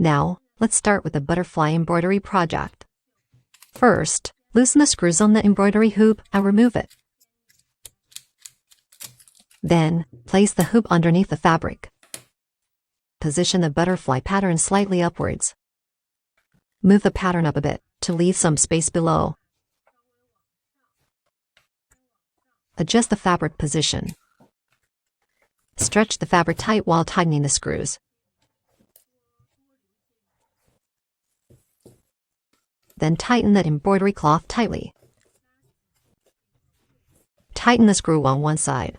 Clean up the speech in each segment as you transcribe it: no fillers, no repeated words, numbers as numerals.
Now, let's start with the butterfly embroidery project. First, loosen the screws on the embroidery hoop and remove it. Then, place the hoop underneath the fabric. Position the butterfly pattern slightly upwards. Move the pattern up a bit to leave some space below. Adjust the fabric position. Stretch the fabric tight while tightening the screws. Then tighten the embroidery cloth tightly. Tighten the screw on one side.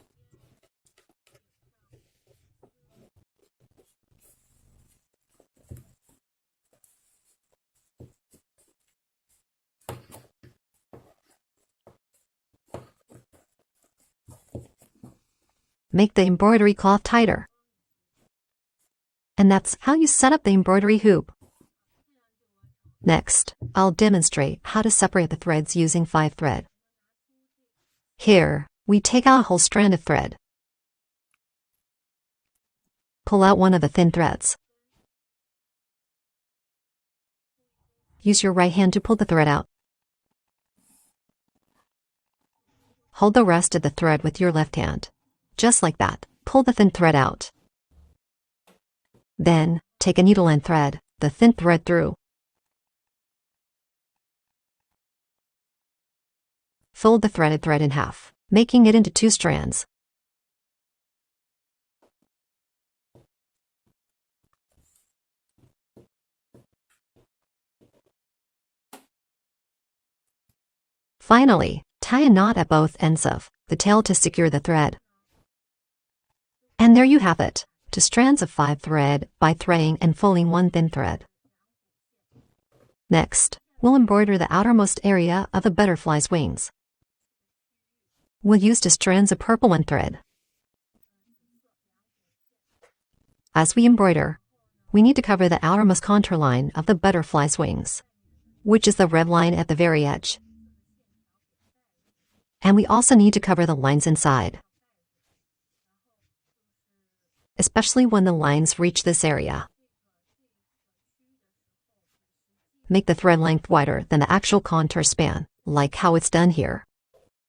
Make the embroidery cloth tighter. And that's how you set up the embroidery hoop. Next, I'll demonstrate how to separate the threads using 5-thread. Here, we take out a whole strand of thread. Pull out one of the thin threads. Use your right hand to pull the thread out. Hold the rest of the thread with your left hand. Just like that, pull the thin thread out. Then, take a needle and thread the thin thread through. Fold the threaded thread in half, making it into 2 strands. Finally, tie a knot at both ends of the tail to secure the thread. And there you have it, 2 strands of 5-thread by threading and folding 1 thin thread. Next, we'll embroider the outermost area of the butterfly's wings. We'll use 2 strands of purple 1 thread. As we embroider, we need to cover the outermost contour line of the butterfly's wings, which is the red line at the very edge. And we also need to cover the lines inside, especially when the lines reach this area. Make the thread length wider than the actual contour span, like how it's done here.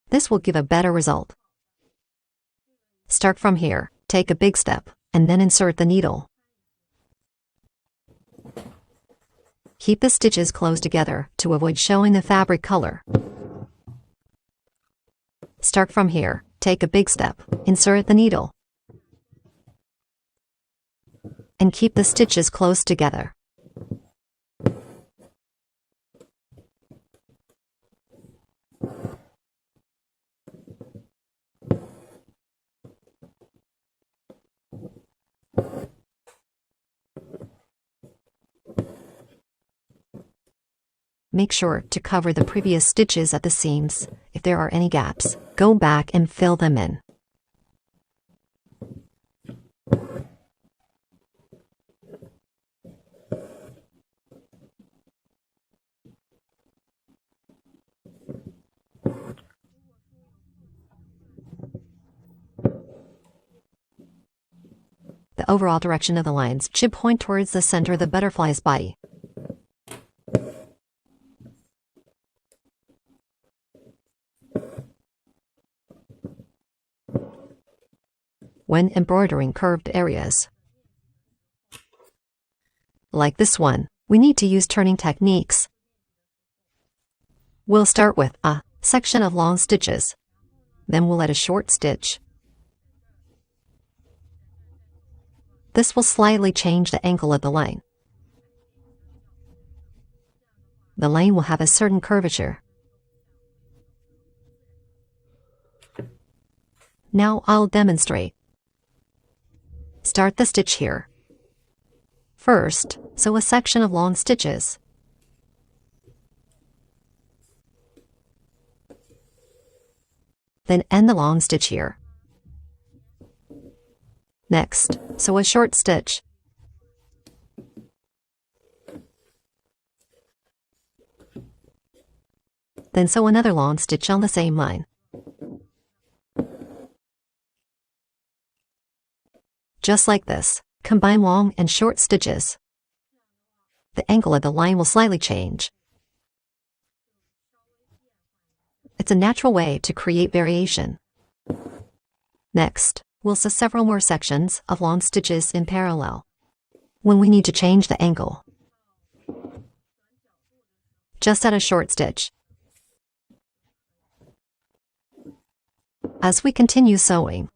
This will give a better result. Start from here, take a big step, and then insert the needle. Keep the stitches close together to avoid showing the fabric color. Start from here, take a big step, insert the needle, and keep the stitches close together. Make sure to cover the previous stitches at the seams. If there are any gaps, go back and fill them in. The overall direction of the lines should point towards the center of the butterfly's body. When embroidering curved areas, like this one, we need to use turning techniques. We'll start with a section of long stitches. Then we'll add a short stitch. This will slightly change the angle of the line. The line will have a certain curvature. Now I'll demonstrate. Start the stitch here. First, sew a section of long stitches. Then end the long stitch here. Next, sew a short stitch. Then sew another long stitch on the same line. Just like this, combine long and short stitches. the angle of the line will slightly change. It's a natural way to create variation. Next, we'll sew several more sections of long stitches in parallel. When we need to change the angle, just add a short stitch. As we continue sewing,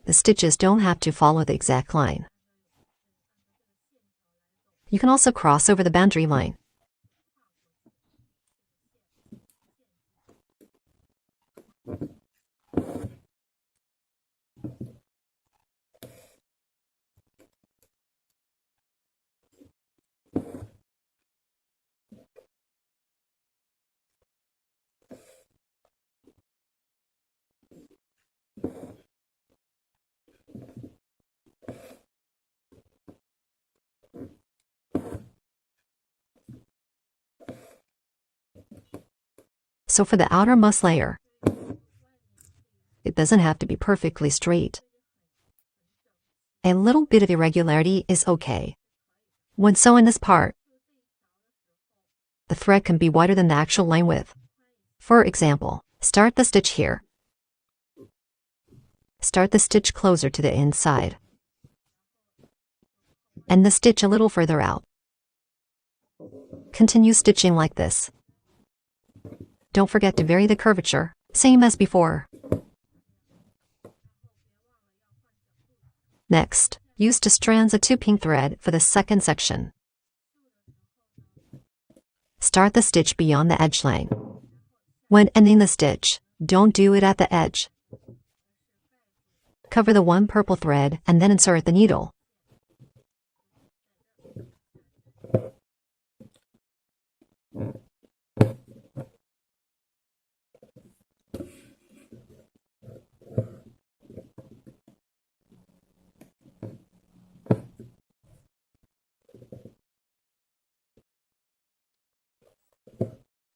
the stitches don't have to follow the exact line. You can also cross over the boundary line. So for the outermost layer, it doesn't have to be perfectly straight. A little bit of irregularity is okay. When sewing this part, the thread can be wider than the actual line width. For example, start the stitch here. Start the stitch closer to the inside, and the stitch a little further out. Continue stitching like this. Don't forget to vary the curvature, same as before. Next, use 2 strands of 2 pink thread for the second section. Start the stitch beyond the edge line. When ending the stitch, don't do it at the edge. Cover the 1 purple thread and then insert the needle.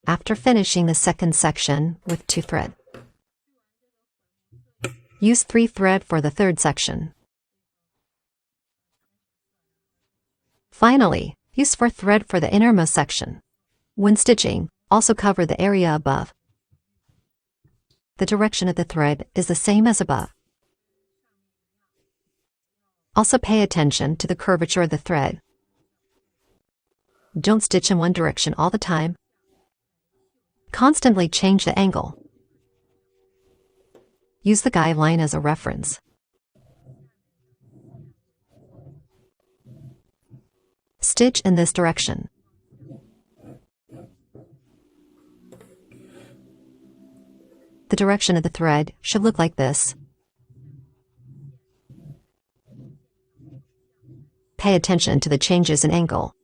After finishing the second section with 2 thread, use 3 thread for the third section. Finally, use 4 thread for the innermost section. When stitching, also cover the area above. The direction of the thread is the same as above. Also pay attention to the curvature of the thread. Don't stitch in one direction all the time. Constantly change the angle. Use the guideline as a reference. Stitch in this direction. The direction of the thread should look like this. Pay attention to the changes in angle.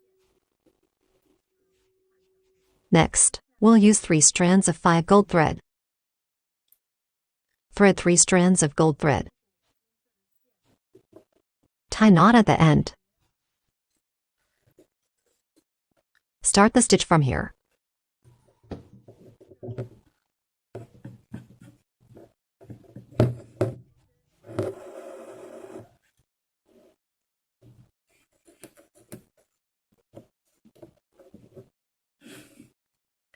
Next, we'll use 3 strands of 5 gold thread. Thread 3 strands of gold thread. Tie knot at the end. Start the stitch from here.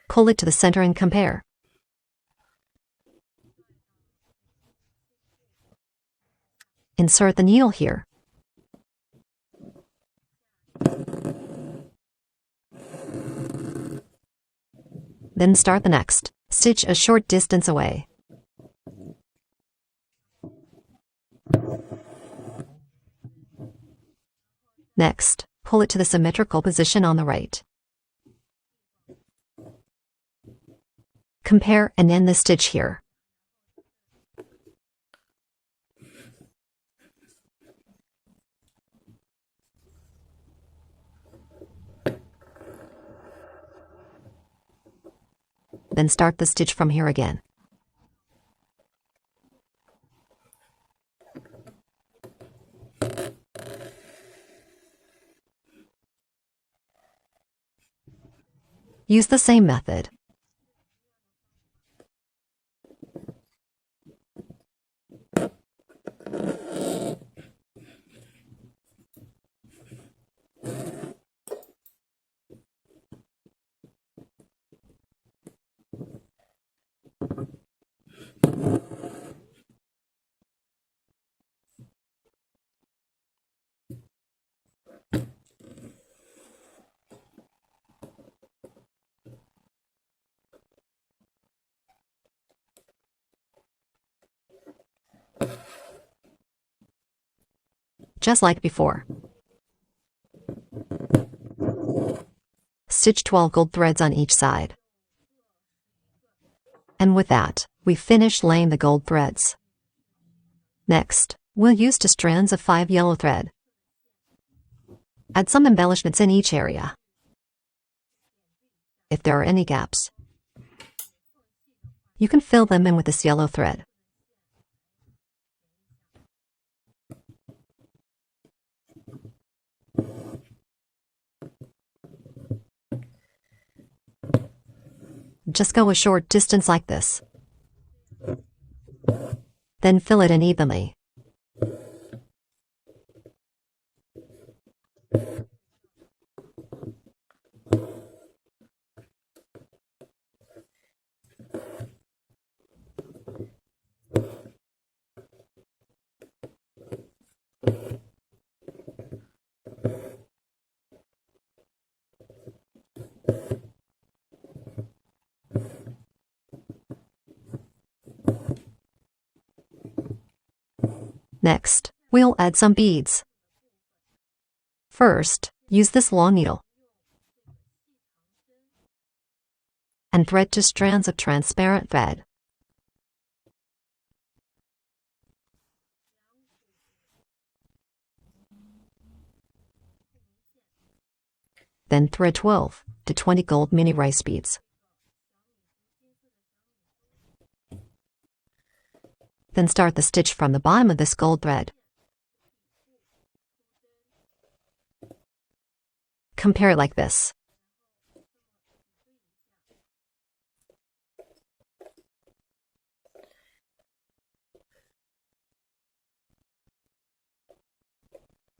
Pull it to the center and compare. Insert the needle here. Then start the next. Stitch a short distance away. Next, pull it to the symmetrical position on the right. Compare and end the stitch here. Then start the stitch from here again. Use the same method. just like before. Stitch 12 gold threads on each side. And with that, we've finished laying the gold threads. Next, we'll use 2 strands of 5 yellow thread. Add some embellishments in each area. If there are any gaps, you can fill them in with this yellow thread. Just go a short distance like this. Then fill it in evenly. Next, we'll add some beads. First, use this long needle and thread 2 strands of transparent thread. Then thread 12 to 20 gold mini rice beads. Then start the stitch from the bottom of this gold thread. Compare it like this.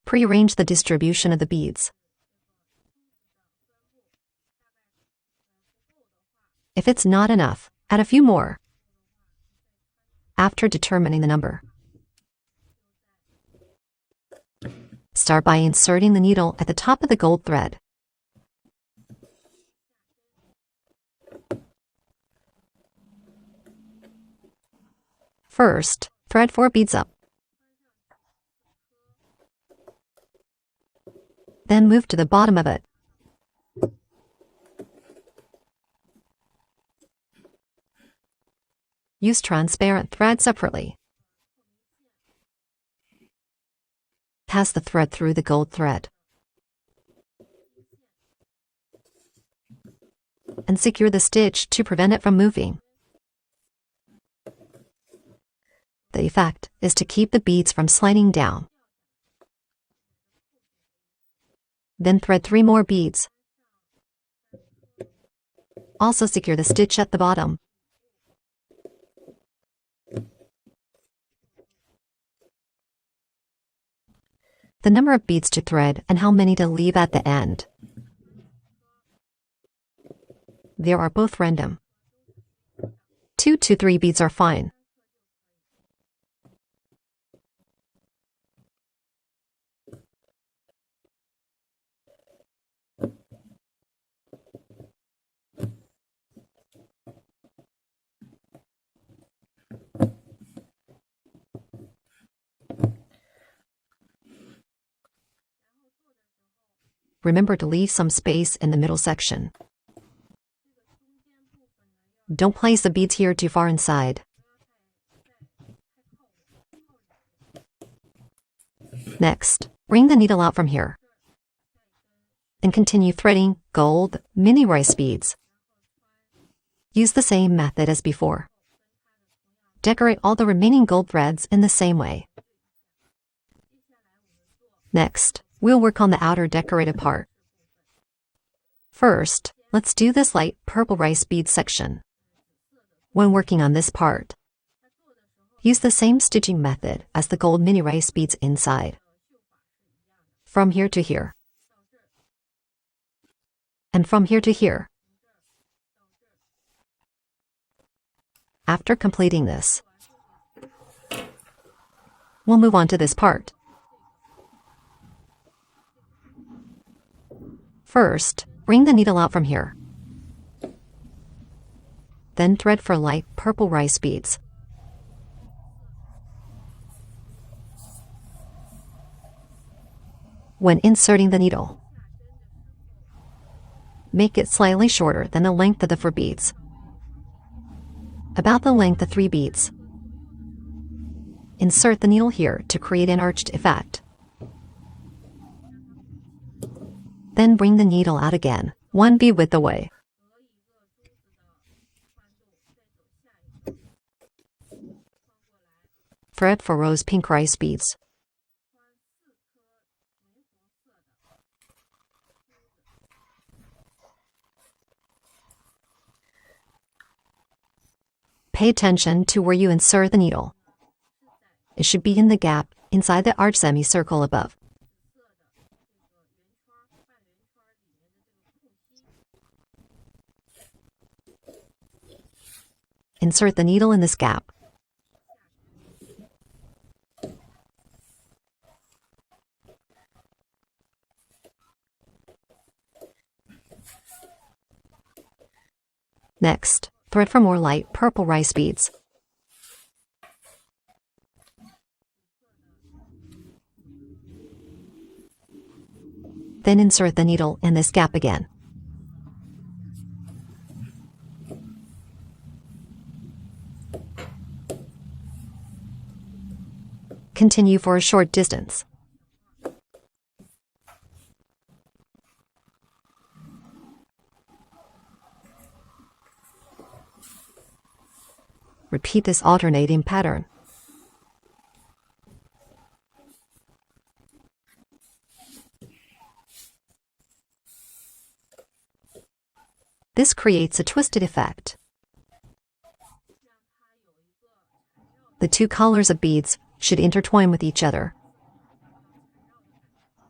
Pre-arrange the distribution of the beads. If it's not enough, add a few more. After determining the number, start by inserting the needle at the top of the gold thread. First, thread 4 beads up. Then move to the bottom of it. Use transparent thread separately. Pass the thread through the gold thread and secure the stitch to prevent it from moving. The effect is to keep the beads from sliding down. Then thread 3 more beads. Also secure the stitch at the bottom. The number of beads to thread and how many to leave at the end. They are both random. 2 to 3 beads are fine. Remember to leave some space in the middle section. Don't place the beads here too far inside. Next, bring the needle out from here and continue threading gold mini rice beads. Use the same method as before. Decorate all the remaining gold threads in the same way. Next, we'll work on the outer decorated part. First, let's do this light purple rice bead section. When working on this part, use the same stitching method as the gold mini rice beads inside. From here to here. And from here to here. After completing this, we'll move on to this part. First, bring the needle out from here. Then thread for light purple rice beads. when inserting the needle. Make it slightly shorter than the length of the 4 beads. About the length of 3 beads. Insert the needle here to create an arched effect. Then bring the needle out again, 1 bead width away. Thread for rose pink rice beads. Pay attention to where you insert the needle. It should be in the gap inside the arch semicircle above. Insert the needle in this gap. Next, thread for more light purple rice beads. Then insert the needle in this gap again. Continue for a short distance. Repeat this alternating pattern. This creates a twisted effect. The 2 colors of beads should intertwine with each other.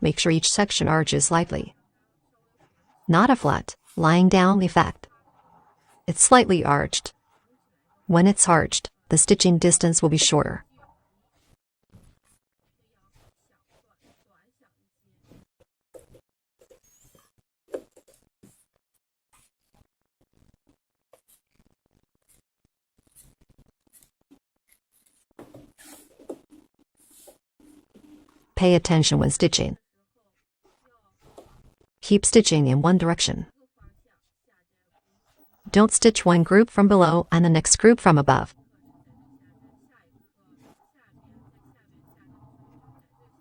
Make sure each section arches slightly. Not a flat, lying down effect. It's slightly arched. When it's arched, the stitching distance will be shorter. Pay attention when stitching. Keep stitching in one direction. Don't stitch one group from below and the next group from above.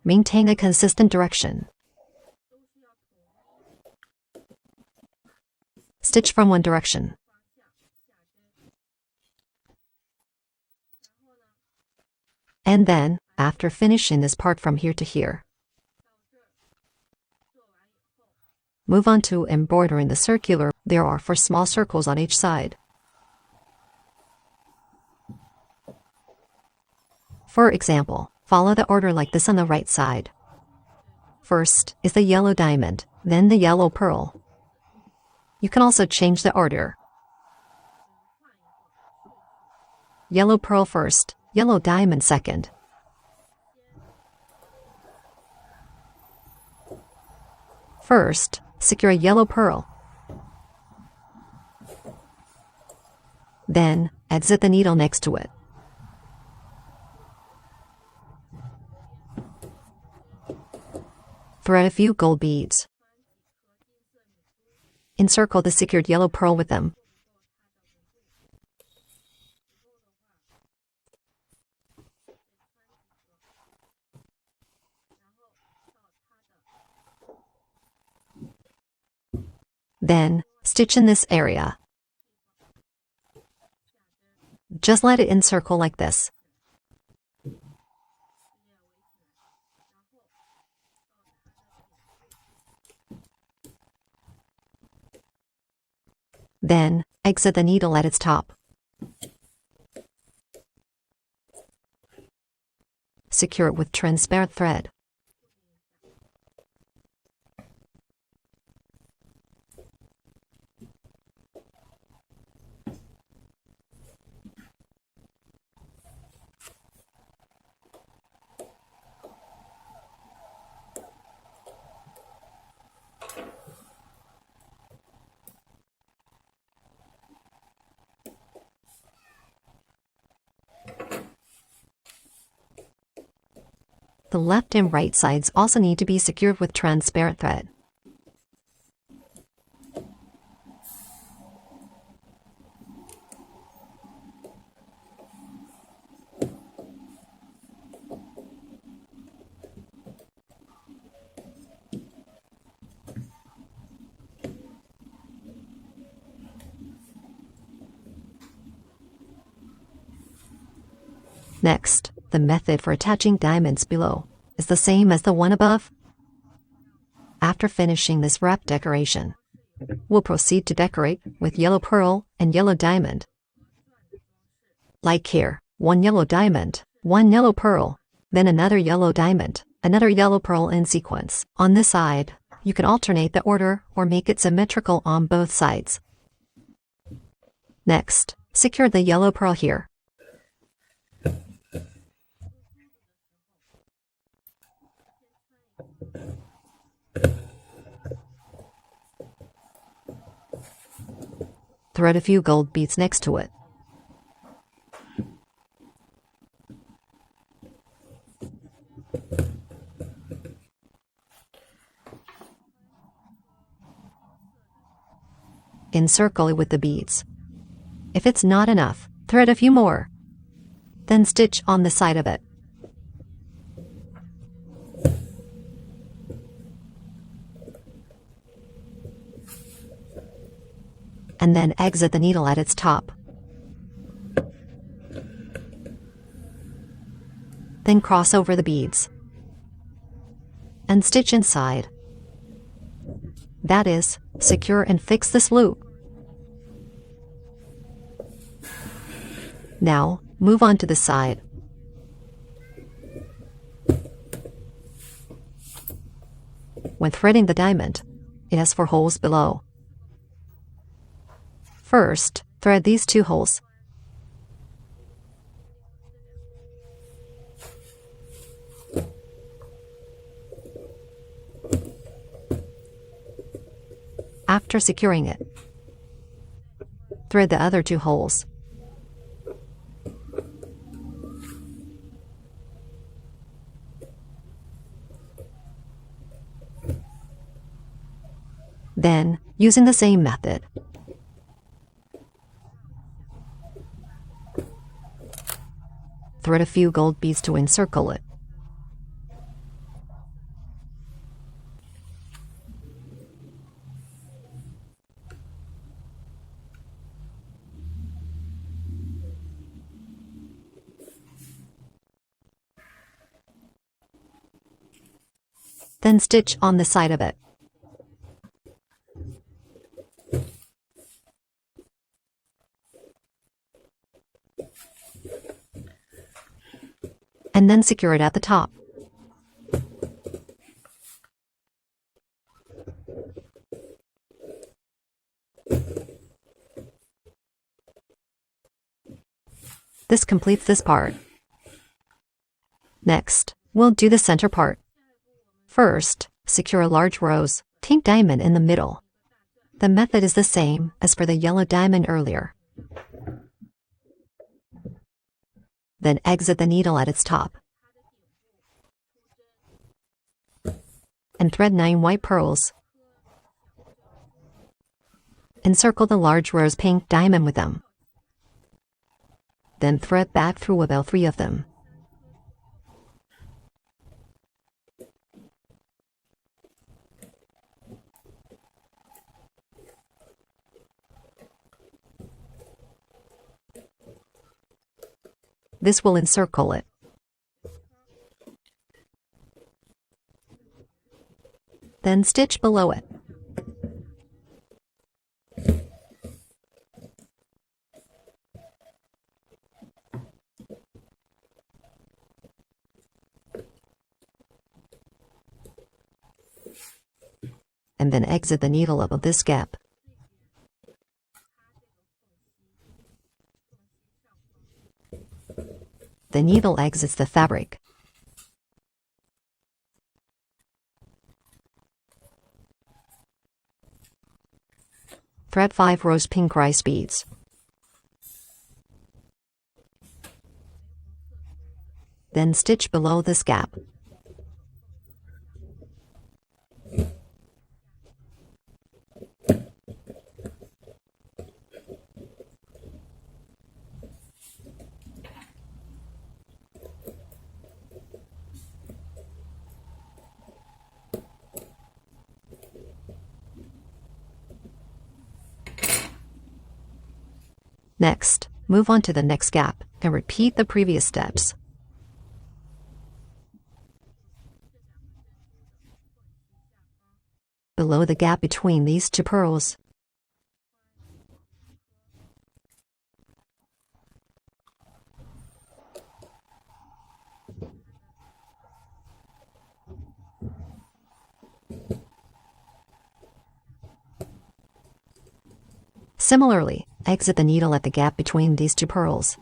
Maintain a consistent direction. Stitch from one direction. And then, after finishing this part from here to here, move on to embroidering the circular. There are 4 small circles on each side. For example, follow the order like this on the right side. First is the yellow diamond, then the yellow pearl. You can also change the order. Yellow pearl first, yellow diamond second. First, secure a yellow pearl. Then, exit the needle next to it. Thread a few gold beads. Encircle the secured yellow pearl with them. Then, stitch in this area. Just let it encircle like this. Then, exit the needle at its top. Secure it with transparent thread. The left and right sides also need to be secured with transparent thread. Next, the method for attaching diamonds below is the same as the one above. After finishing this wrap decoration, we'll proceed to decorate with yellow pearl and yellow diamond. Like here, one yellow diamond, one yellow pearl, then another yellow diamond, another yellow pearl in sequence. On this side, you can alternate the order or make it symmetrical on both sides. Next, secure the yellow pearl here. Thread a few gold beads next to it. Encircle it with the beads. If it's not enough, thread a few more. Then stitch on the side of it. And then exit the needle at its top. Then cross over the beads and stitch inside. That is, secure and fix this loop. Now, move on to the side. When threading the diamond, it has 4 holes below. First, thread these 2 holes. After securing it, thread the other 2 holes. Then, using the same method, thread a few gold beads to encircle it. Then stitch on the side of it. And then secure it at the top. This completes this part. Next, we'll do the center part. First, secure a large rose pink diamond in the middle. The method is the same as for the yellow diamond earlier. Then exit the needle at its top. And thread 9 white pearls. Encircle the large rose pink diamond with them. Then thread back through about 3 of them. This will encircle it. Then stitch below it. And then exit the needle above this gap. The needle exits the fabric. Thread 5 rose pink rice beads. Then stitch below this gap. Next, move on to the next gap and repeat the previous steps. Below the gap between these two purls, similarly, exit the needle at the gap between these two purls.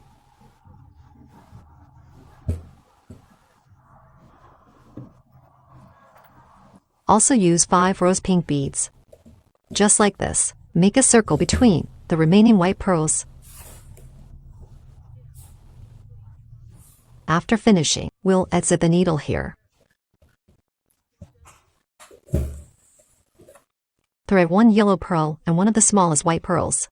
Also use 5 rose pink beads. Just like this, make a circle between the remaining white pearls. After finishing, we'll exit the needle here. Thread 1 yellow pearl and one of the smallest white pearls.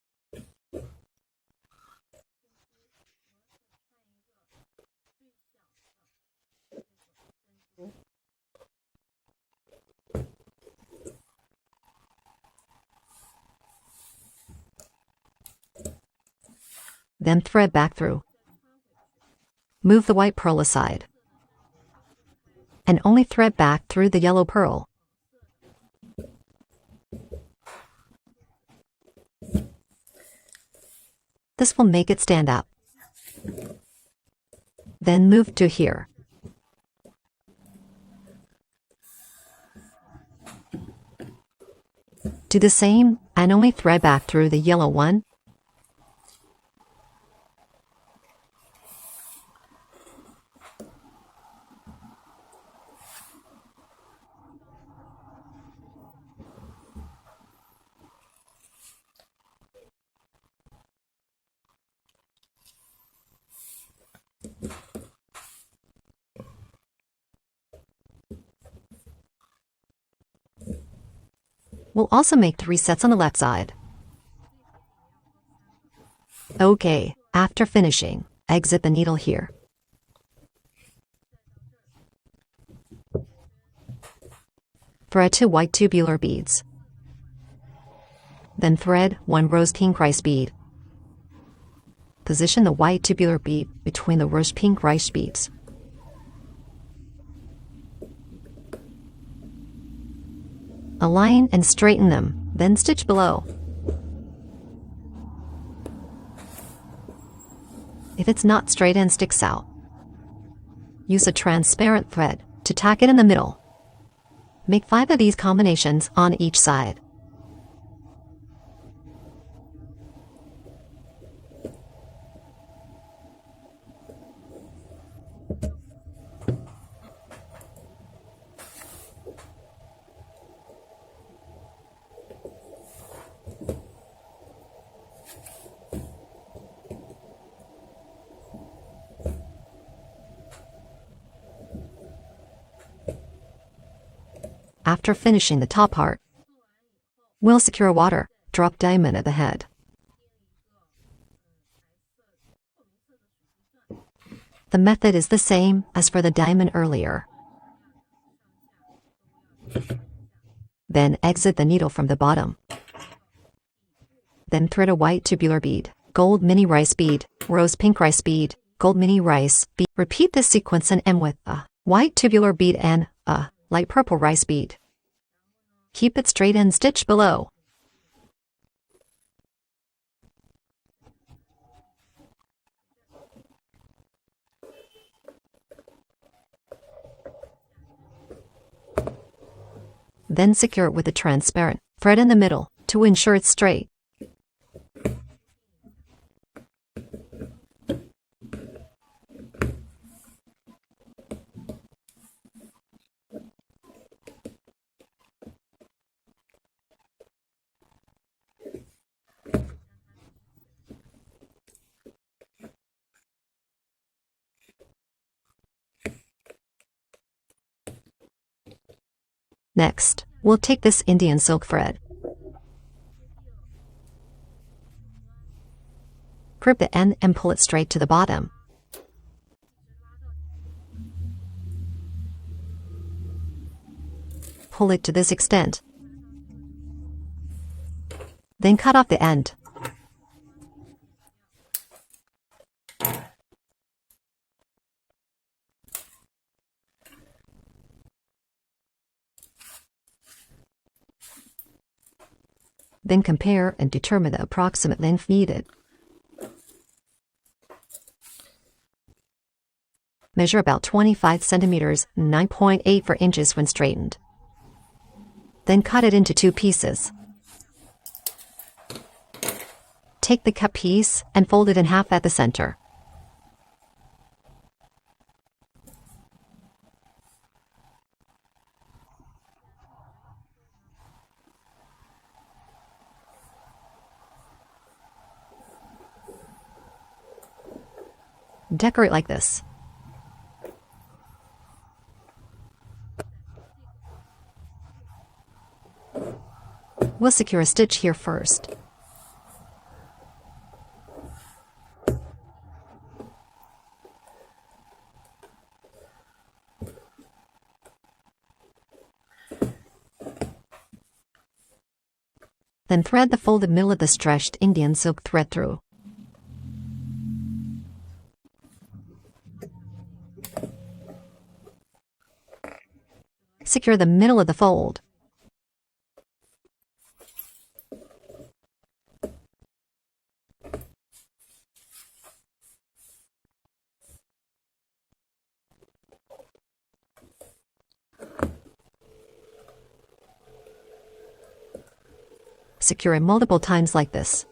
Then thread back through. Move the white pearl aside, and only thread back through the yellow pearl. This will make it stand out. Then move to here. Do the same and only thread back through the yellow one. We'll also make 3 sets on the left side. Okay, after finishing, exit the needle here. Thread 2 white tubular beads. Then thread 1 rose pink rice bead. Position the white tubular bead between the rose pink rice beads. Align and straighten them, then stitch below. If it's not straight and sticks out, use a transparent thread to tack it in the middle. Make 5 of these combinations on each side. After finishing the top part, we'll secure a water drop diamond at the head. The method is the same as for the diamond earlier. Then exit the needle from the bottom. Then thread a white tubular bead, gold mini rice bead, rose pink rice bead, gold mini rice bead. Repeat this sequence and end with a white tubular bead and a light purple rice bead. Keep it straight and stitch below. Then secure it with a transparent thread in the middle to ensure it's straight. Next, we'll take this Indian silk thread, grip the end and pull it straight to the bottom. Pull it to this extent. Then cut off the end. Then compare and determine the approximate length needed. Measure about 25 centimeters, 9.84 inches when straightened. Then cut it into 2 pieces. Take the cut piece and fold it in half at the center. Decorate like this. We'll secure a stitch here first. Then thread the folded middle of the stretched Indian silk thread through. Secure the middle of the fold. Secure it multiple times like this.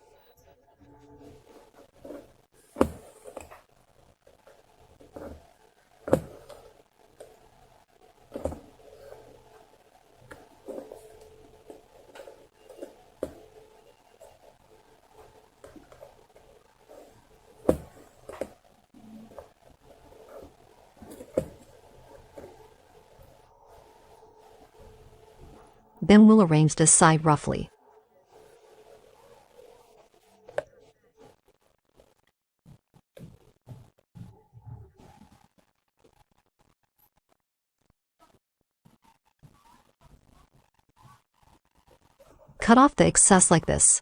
Then we'll arrange this side roughly. Cut off the excess like this.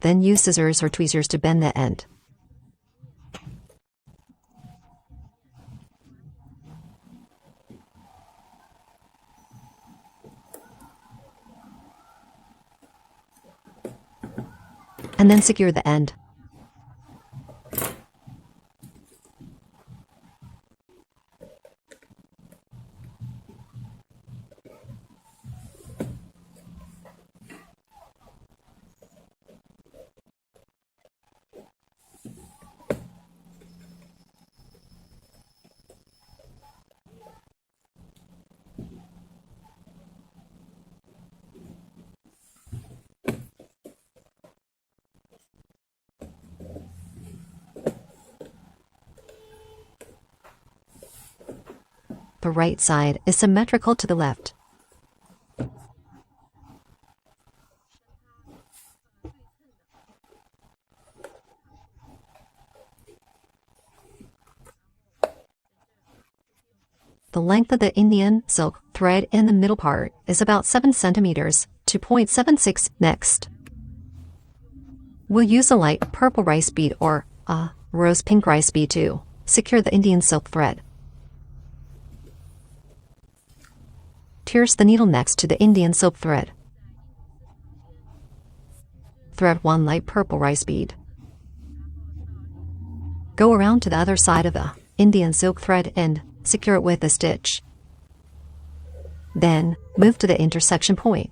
Then use scissors or tweezers to bend the end. And then secure the end. The right side is symmetrical to the left. The length of the Indian silk thread in the middle part is about 7 centimeters, 2.76. Next, we'll use a light purple rice bead or a rose pink rice bead to secure the Indian silk thread. Pierce the needle next to the Indian silk thread. Thread 1 light purple rice bead. Go around to the other side of the Indian silk thread and secure it with a stitch. Then move to the intersection point.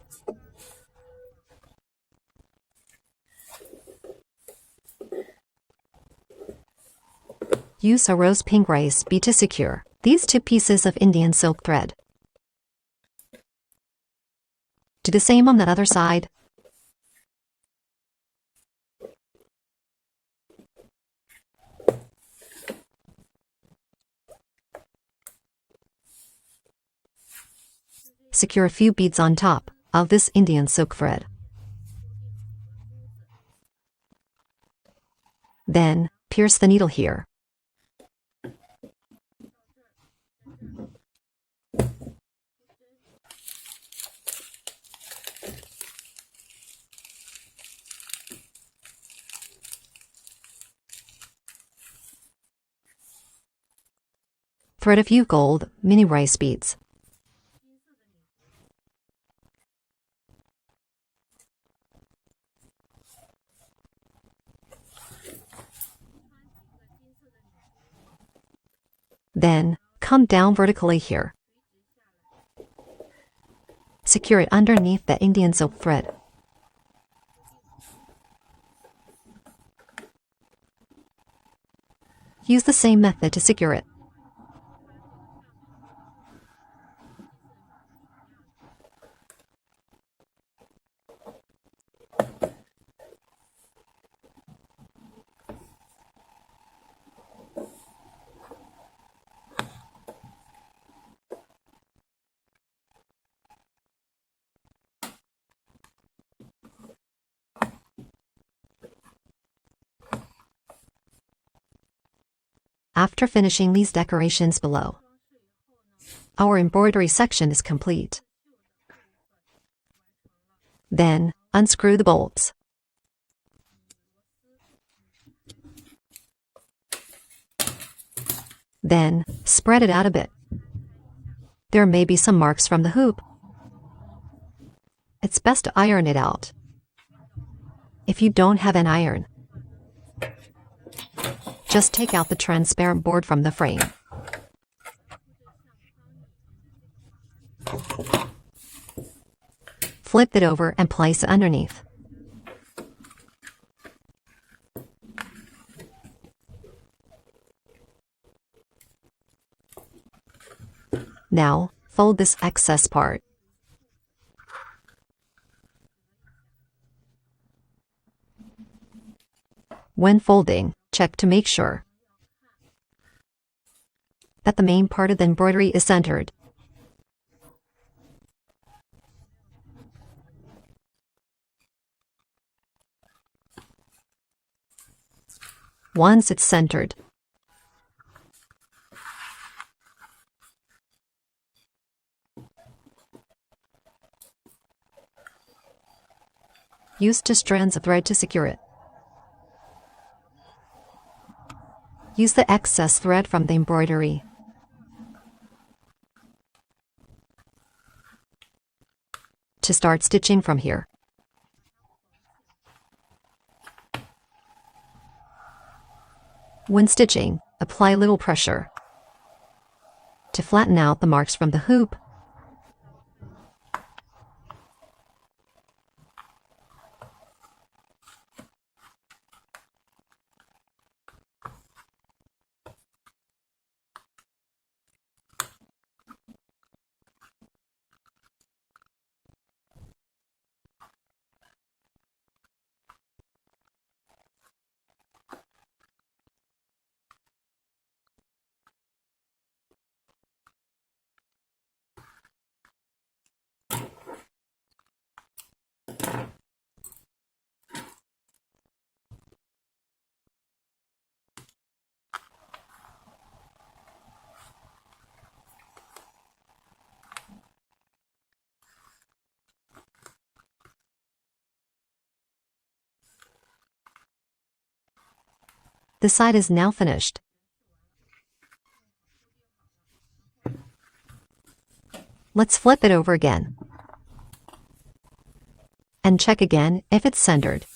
Use a rose pink rice bead to secure these 2 pieces of Indian silk thread. Do the same on the other side. Secure a few beads on top of this Indian silk thread. Then pierce the needle here. Thread a few gold mini rice beads. Then, come down vertically here. Secure it underneath the Indian silk thread. Use the same method to secure it. After finishing these decorations below, our embroidery section is complete. Then, unscrew the bolts. Then, spread it out a bit. There may be some marks from the hoop. It's best to iron it out. If you don't have an iron, just take out the transparent board from the frame. Flip it over and place it underneath. Now, fold this excess part. When folding, check to make sure that the main part of the embroidery is centered. Once it's centered, use 2 strands of thread to secure it. Use the excess thread from the embroidery to start stitching from here. When stitching, apply little pressure to flatten out the marks from the hoop. The side is now finished. Let's flip it over again and check again if it's centered.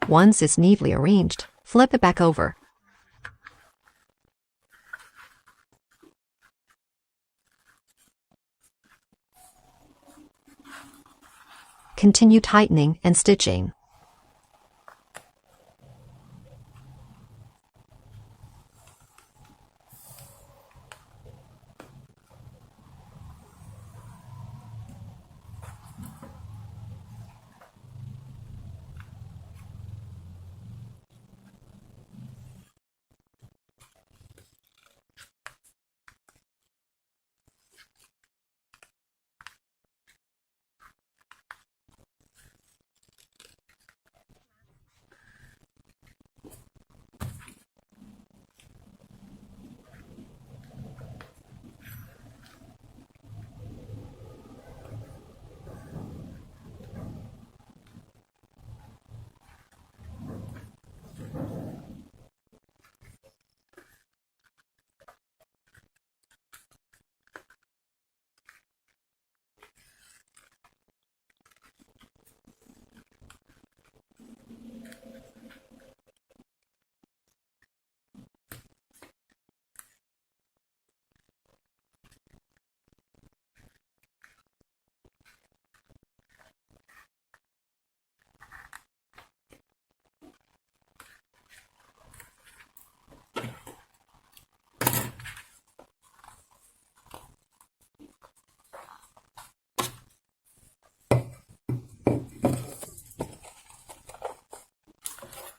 Once it's neatly arranged, flip it back over. Continue tightening and stitching.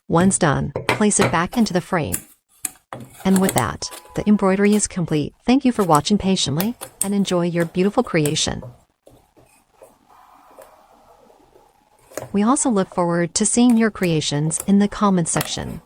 Once done, place it back into the frame. And with that, the embroidery is complete. Thank you for watching patiently, and enjoy your beautiful creation. We also look forward to seeing your creations in the comments section.